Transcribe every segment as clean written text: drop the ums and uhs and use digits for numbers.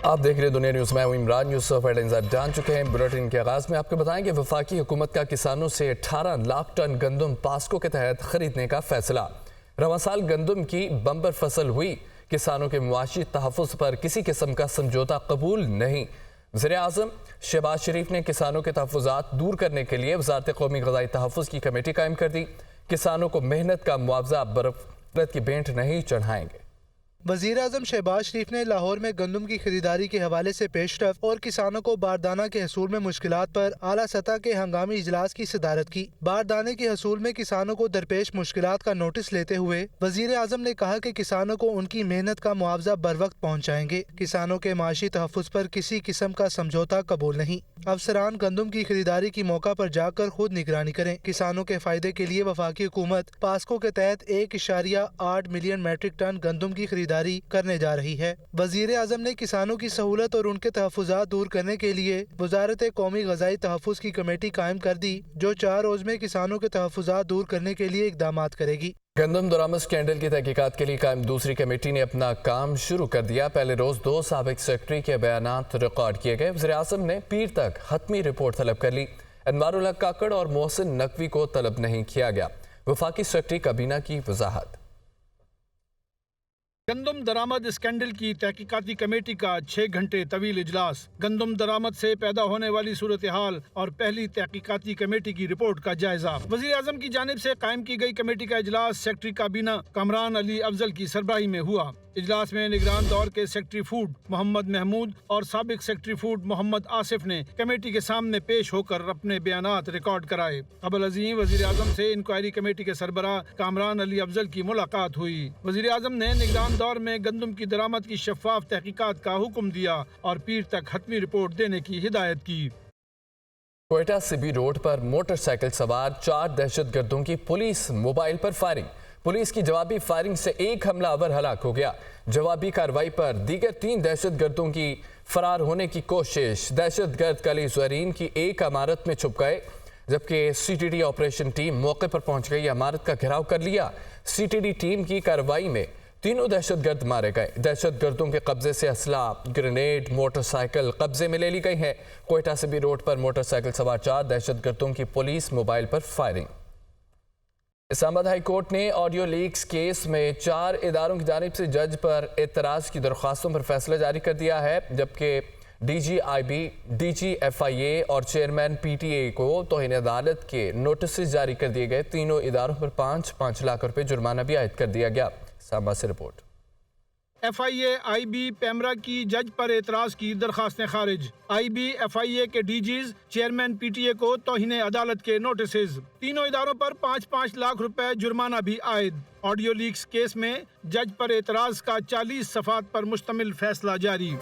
آپ دیکھ رہے دنیا نیوز میں ہوں عمران یوسف ہیڈلائنز آپ جان چکے ہیں۔ بلیٹن کے آغاز میں آپ کو بتائیں کہ وفاقی حکومت کا کسانوں سے 18 لاکھ ٹن گندم پاسکو کے تحت خریدنے کا فیصلہ۔ رواں سال گندم کی بمپر فصل ہوئی، کسانوں کے معاشی تحفظ پر کسی قسم کا سمجھوتا قبول نہیں۔ وزیر اعظم شہباز شریف نے کسانوں کے تحفظات دور کرنے کے لیے وزارت قومی غذائی تحفظ کی کمیٹی قائم کر دی۔ کسانوں کو محنت کا معاوضہ برفت کی بھینٹ نہیں چڑھائیں گے۔ وزیر اعظم شہباز شریف نے لاہور میں گندم کی خریداری کے حوالے سے پیش رفت اور کسانوں کو باردانہ کے حصول میں مشکلات پر اعلیٰ سطح کے ہنگامی اجلاس کی صدارت کی۔ باردانے کے حصول میں کسانوں کو درپیش مشکلات کا نوٹس لیتے ہوئے وزیر اعظم نے کہا کہ کسانوں کو ان کی محنت کا معاوضہ بروقت پہنچائیں گے۔ کسانوں کے معاشی تحفظ پر کسی قسم کا سمجھوتا قبول نہیں۔ افسران گندم کی خریداری کی موقع پر جا کر خود نگرانی کریں۔ کسانوں کے فائدے کے لیے وفاقی حکومت پاسکو کے تحت 1.8 ملین میٹرک ٹن گندم کی خریداری کرنے جا رہی ہے۔ وزیر اعظم نے کسانوں کی سہولت اور ان کے تحفظات دور کرنے کے لیے وزارت قومی غذائی تحفظ کی کمیٹی قائم کر دی، جو 4 روز میں کسانوں کے تحفظات دور کرنے کے لیے اقدامات کرے گی۔ گندم درآمد اسکینڈل کی تحقیقات کے لیے قائم دوسری کمیٹی نے اپنا کام شروع کر دیا۔ پہلے روز 2 سابق سیکرٹری کے بیانات ریکارڈ کیے گئے۔ وزیر اعظم نے پیر تک حتمی رپورٹ طلب کر لی۔ انوار الحق کاکڑ اور محسن نقوی کو طلب نہیں کیا گیا۔ وفاقی سیکرٹری کابینہ کی وضاحت۔ گندم درآمد اسکینڈل کی تحقیقاتی کمیٹی کا 6 گھنٹے طویل اجلاس، گندم درآمد سے پیدا ہونے والی صورتحال اور پہلی تحقیقاتی کمیٹی کی رپورٹ کا جائزہ۔ وزیر اعظم کی جانب سے قائم کی گئی کمیٹی کا اجلاس سیکرٹری کابینہ کامران علی افضل کی سربراہی میں ہوا۔ اجلاس میں نگران دور کے سیکرٹری فوڈ محمد محمود اور سابق سیکرٹری فوڈ محمد آصف نے کمیٹی کے سامنے پیش ہو کر اپنے بیانات ریکارڈ کرائے۔ قبل ازیں وزیر اعظم سے انکوائری کمیٹی کے سربراہ کامران علی افضل کی ملاقات ہوئی۔ وزیر اعظم نے نگران دور میں گندم کی درآمد کی شفاف تحقیقات کا حکم دیا اور پیر تک حتمی رپورٹ دینے کی ہدایت کی۔ کوئٹہ سبی روڈ پر موٹر سائیکل سوار 4 دہشت گردوں کی پولیس موبائل پر فائرنگ۔ پولیس کی جوابی فائرنگ سے ایک حملہ آور ہلاک ہو گیا۔ جوابی کارروائی پر دیگر 3 دہشت گردوں کی فرار ہونے کی کوشش۔ دہشت گرد کلی زہرین کی ایک عمارت میں چھپ گئے، جبکہ C T D operation team موقع پر پہنچ گئی، عمارت کا گھیراؤ کر لیا۔ سی ٹی ڈی ٹیم کی کارروائی میں 3 دہشت گرد مارے گئے۔ دہشت گردوں کے قبضے سے اسلحہ، گرینیڈ، موٹر سائیکل قبضے میں لے لی گئی ہیں۔ کوئٹہ سبی روڈ پر موٹر سائیکل سوار 4 دہشت گردوں کی پولیس موبائل پر فائرنگ۔ اسلام آباد ہائی کورٹ نے آڈیو لیکس کیس میں 4 اداروں کی جانب سے جج پر اعتراض کی درخواستوں پر فیصلہ جاری کر دیا ہے، جبکہ D G I B, D G F I A اور چیئرمین پی ٹی اے کو توہین عدالت کے نوٹسز جاری کر دیے گئے۔ تینوں اداروں پر 5 لاکھ روپے جرمانہ بھی عائد کر دیا گیا۔ سامبا سے report. F I A I B PEMRA کی جج پر اعتراض کی درخواستیں خارج۔ آئی بی ایف آئی اے کے D Gs, chairman P T A کو توہین عدالت کے نوٹسز۔ تینوں اداروں پر 5 لاکھ روپے جرمانہ بھی عائد۔ آڈیو لیکس کیس میں جج پر اعتراض کا 40 صفحات پر مشتمل فیصلہ جاری۔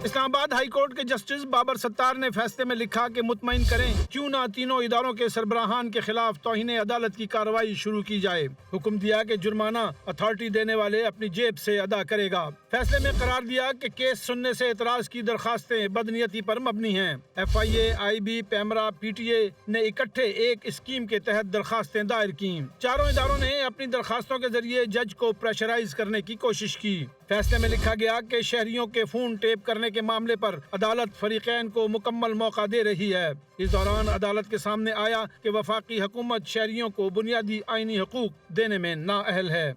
اسلام آباد ہائی کورٹ کے جسٹس بابر ستار نے فیصلے میں لکھا کہ مطمئن کریں کیوں نہ تینوں اداروں کے سربراہان کے خلاف توہین عدالت کی کارروائی شروع کی جائے۔ حکم دیا کہ جرمانہ اتھارٹی دینے والے اپنی جیب سے ادا کرے گا۔ فیصلے میں قرار دیا کہ کیس سننے سے اعتراض کی درخواستیں بدنیتی پر مبنی ہیں۔ F I A, I B, PEMRA, P T A نے اکٹھے ایک اسکیم کے تحت درخواستیں دائر کیں۔ چاروں اداروں نے اپنی درخواستوں کے ذریعے جج کو پریشرائز کرنے کی کوشش کی۔ فیصلے میں لکھا گیا کہ شہریوں کے فون ٹیپ کرنے کے معاملے پر عدالت فریقین کو مکمل موقع دے رہی ہے۔ اس دوران عدالت کے سامنے آیا کہ وفاقی حکومت شہریوں کو بنیادی آئینی حقوق دینے میں نااہل ہے۔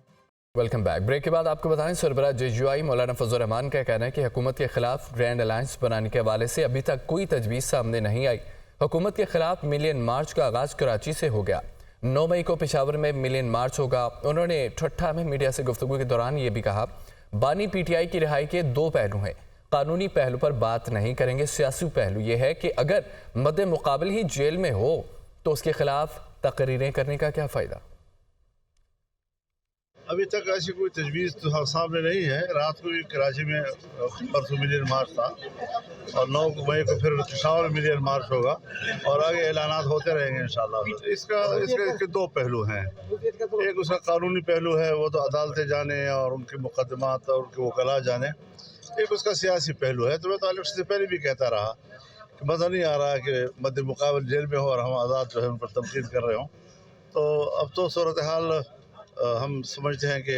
Welcome back. بریک کے بعد آپ کو بتائیں سربراہ جے یو آئی مولانا فضل الرحمان کا کہنا ہے کہ حکومت کے خلاف گرینڈ الائنس بنانے کے حوالے سے ابھی تک کوئی تجویز سامنے نہیں آئی۔ حکومت کے خلاف ملین مارچ کا آغاز کراچی سے ہو گیا۔ 9 مئی کو پشاور میں ملین مارچ ہوگا۔ انہوں نے ٹھٹھہ میں میڈیا سے گفتگو کے دوران یہ بھی کہا، بانی پی ٹی آئی کی رہائی کے 2 پہلو ہیں۔ قانونی پہلو پر بات نہیں کریں گے، سیاسی پہلو یہ ہے کہ اگر مد مقابل ہی جیل میں ہو تو اس کے خلاف تقریریں کرنے کا کیا فائدہ؟ ابھی تک ایسی کوئی تجویز تو سامنے نہیں ہے۔ رات کو بھی کراچی میں پرسوں ملین مارچ تھا اور 9 مئی کو پھر پشاور میں ملین مارچ ہوگا اور آگے اعلانات ہوتے رہیں گے انشاءاللہ۔ اس کے 2 پہلو ہیں۔ ایک اس کا قانونی پہلو ہے، وہ تو عدالتیں جانے اور ان کے مقدمات اور ان کے وکلاء جانے۔ ایک اس کا سیاسی پہلو ہے۔ تو میں تو الیکشن سے پہلے بھی کہتا رہا کہ مزہ نہیں آ رہا کہ مد مقابل جیل میں ہو اور ہم آزاد جو ہے ان پر تنقید کر رہے ہوں۔ تو اب تو صورتحال ہم سمجھتے ہیں کہ